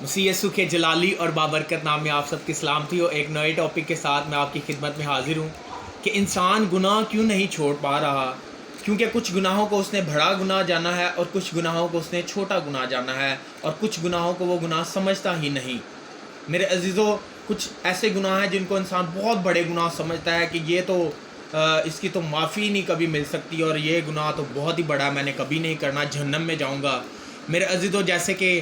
मसीह यीशु के जलाली और बाबरकत नाम में आप सबकी सलामती हो। एक नए टॉपिक के साथ मैं आपकी खिदमत में हाजिर हूँ कि इंसान गुनाह क्यों नहीं छोड़ पा रहा। क्योंकि कुछ गुनाहों को उसने बड़ा गुनाह जाना है और कुछ गुनाहों को उसने छोटा गुनाह जाना है और कुछ गुनाहों को वो गुनाह समझता ही नहीं। मेरे अजीज़ों, कुछ ऐसे गुनाह हैं जिनको इंसान बहुत बड़े गुनाह समझता है कि ये तो इसकी तो माफ़ी नहीं कभी मिल सकती और ये गुनाह तो बहुत ही बड़ा, मैंने कभी नहीं करना, जहन्नम में जाऊँगा। मेरे अजीज़ों, जैसे कि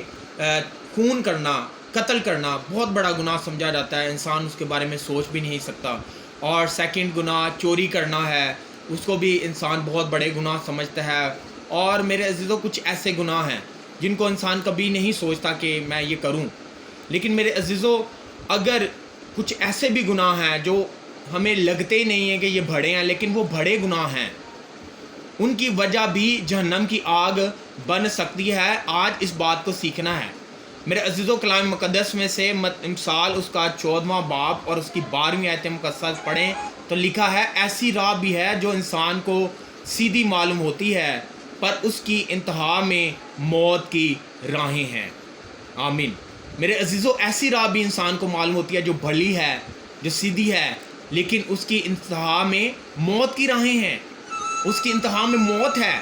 खून करना, कत्ल करना बहुत बड़ा गुनाह समझा जाता है, इंसान उसके बारे में सोच भी नहीं सकता। और सेकंड गुनाह चोरी करना है, उसको भी इंसान बहुत बड़े गुनाह समझता है। और मेरे अजीज़ों, कुछ ऐसे गुनाह हैं जिनको इंसान कभी नहीं सोचता कि मैं ये करूं। लेकिन मेरे अजीज़ों, अगर कुछ ऐसे भी गुनाह हैं जो हमें लगते ही नहीं है कि ये बड़े हैं, लेकिन वो बड़े गुनाह हैं, उनकी वजह भी जहन्नम की आग बन सकती है। आज इस बात को सीखना है। मेरे अजीज़ों, कलाम मुक़द्दस में से मिसाल उसका 14वां बाब और उसकी 12वीं आयत मुक़द्दस पढ़ें तो लिखा है, ऐसी राह भी है जो इंसान को सीधी मालूम होती है पर उसकी इंतहा में मौत की राहें हैं। आमीन। मेरे अजीज़ों, ऐसी राह भी इंसान को मालूम होती है जो भली है, जो सीधी है, लेकिन उसकी इंतहा में मौत की राहें हैं, उसकी इंतहा में मौत है।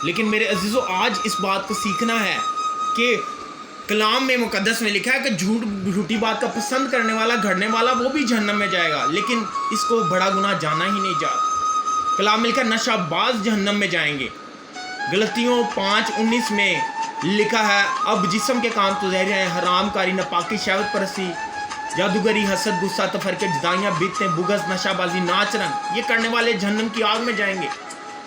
लेकिन मेरे अजीज़ों, आज इस बात को सीखना है कि कलाम में मुक़द्दस में लिखा है कि झूठी बात का पसंद करने वाला, घड़ने वाला, वो भी जहन्नम में जाएगा, लेकिन इसको बड़ा गुनाह जाना ही नहीं जाता। कलाम में लिखा नशाबाज जहन्नम में जाएंगे। गलतियों 5:19 में लिखा है, अब जिस्म के काम तो ज़ाहिर हैं, हराम कारी, नापाकी, शहवत परस्ती, जादूगरी, हसद, गुस्सा, तफरके, जुदाइयाँ, बित्तें, बुग़्ज़, नशाबाजी, नाच रंग, ये करने वाले जहन्नम की आग में जाएंगे।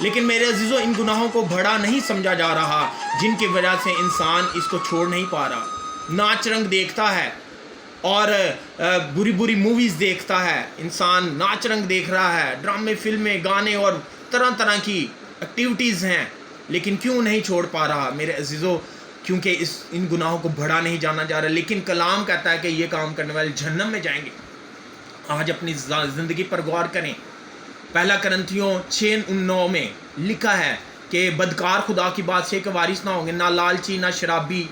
लेकिन मेरे अजीज़ों, इन गुनाहों को बड़ा नहीं समझा जा रहा, जिनकी वजह से इंसान इसको छोड़ नहीं पा रहा। नाच रंग देखता है और बुरी बुरी मूवीज़ देखता है, इंसान नाच रंग देख रहा है, ड्रामे, फिल्में, गाने और तरह तरह की एक्टिविटीज़ हैं, लेकिन क्यों नहीं छोड़ पा रहा मेरे अजीज़ों? क्योंकि इन गुनाहों को बड़ा नहीं जाना जा रहा। लेकिन कलाम कहता है कि ये काम करने वाले जहन्नम में जाएंगे। आज अपनी ज़िंदगी पर गौर करें। पहला करंथियों 6:9 में लिखा है कि बदकार खुदा की बादशाही के वारिस ना होंगे, ना लालची, ना शराबी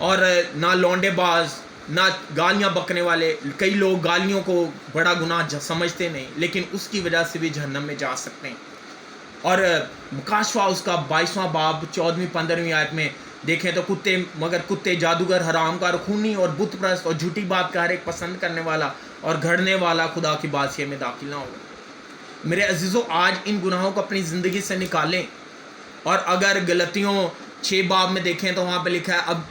और ना लौंडेबाज, ना गालियाँ बकने वाले। कई लोग गालियों को बड़ा गुनाह समझते नहीं, लेकिन उसकी वजह से भी जहन्नम में जा सकते हैं। और मुकाशवा उसका 22वां बाब 14वीं-15वीं आयत में देखें तो मगर कुत्ते, जादूगर, हरामकार, खूनी और बुत परस्त और झूठी बात का हर एक पसंद करने वाला और घड़ने वाला खुदा की बादशाही में दाखिल ना होगा। मेरे अजीज़ों, आज इन गुनाहों को अपनी ज़िंदगी से निकालें। और अगर गलतियों 6 बाब में देखें तो वहाँ पे लिखा है, अब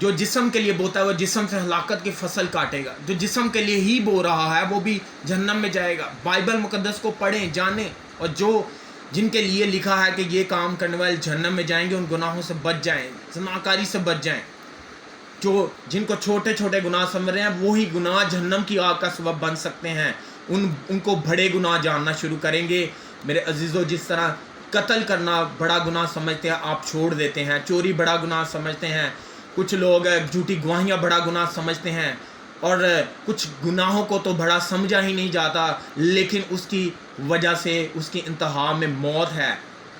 जो जिस्म के लिए बोता है वो जिस्म से हलाकत की फसल काटेगा। जो जिस्म के लिए ही बो रहा है वो भी जहन्नम में जाएगा। बाइबल मुक़द्दस को पढ़ें, जानें, और जिनके लिए लिखा है कि ये काम करने वाले जहन्नम में जाएंगे, उन गुनाहों से बच जाएं, ज़नाकारी से बच जाएं। जिनको छोटे छोटे गुनाह समझ रहे हैं, वही गुनाह जहन्नम की आग का सबब बन सकते हैं। उनको बड़े गुनाह जानना शुरू करेंगे। मेरे अजीज़ों, जिस तरह कत्ल करना बड़ा गुनाह समझते हैं, आप छोड़ देते हैं। चोरी बड़ा गुनाह समझते हैं, कुछ लोग झूठी गवाहियाँ बड़ा गुनाह समझते हैं, और कुछ गुनाहों को तो बड़ा समझा ही नहीं जाता, लेकिन उसकी वजह से उसकी इंतहा में मौत है।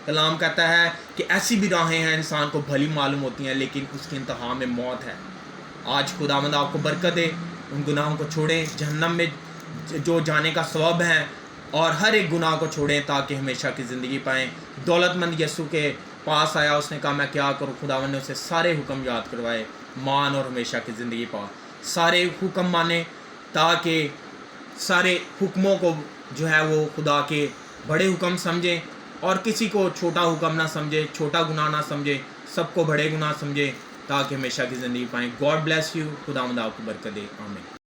कलाम कहता है कि ऐसी भी राहें हैं इंसान को भली मालूम होती हैं, लेकिन उसकी इंतहा में मौत है। आज खुदावंद आपको बरकत दे, उन गुनाहों को छोड़ें, जहन्नम में जो जाने का सबब है, और हर एक गुनाह को छोड़ें ताकि हमेशा की ज़िंदगी पाएँ। दौलतमंद यीशु के पास आया, उसने कहा मैं क्या करूँ? खुदावंद ने उसे सारे हुक्म याद करवाए, मान और हमेशा की ज़िंदगी पा। सारे हुक्म माने ताकि सारे हुक्मों को जो है वो खुदा के बड़े हुक्म समझें, और किसी को छोटा हुक्म ना समझे, छोटा गुनाह ना समझे, सबको बड़े गुनाह समझे, ताकि हमेशा की ज़िंदगी पाएँ। God bless you. खुदावंद आपको बरकत दे। आमीन।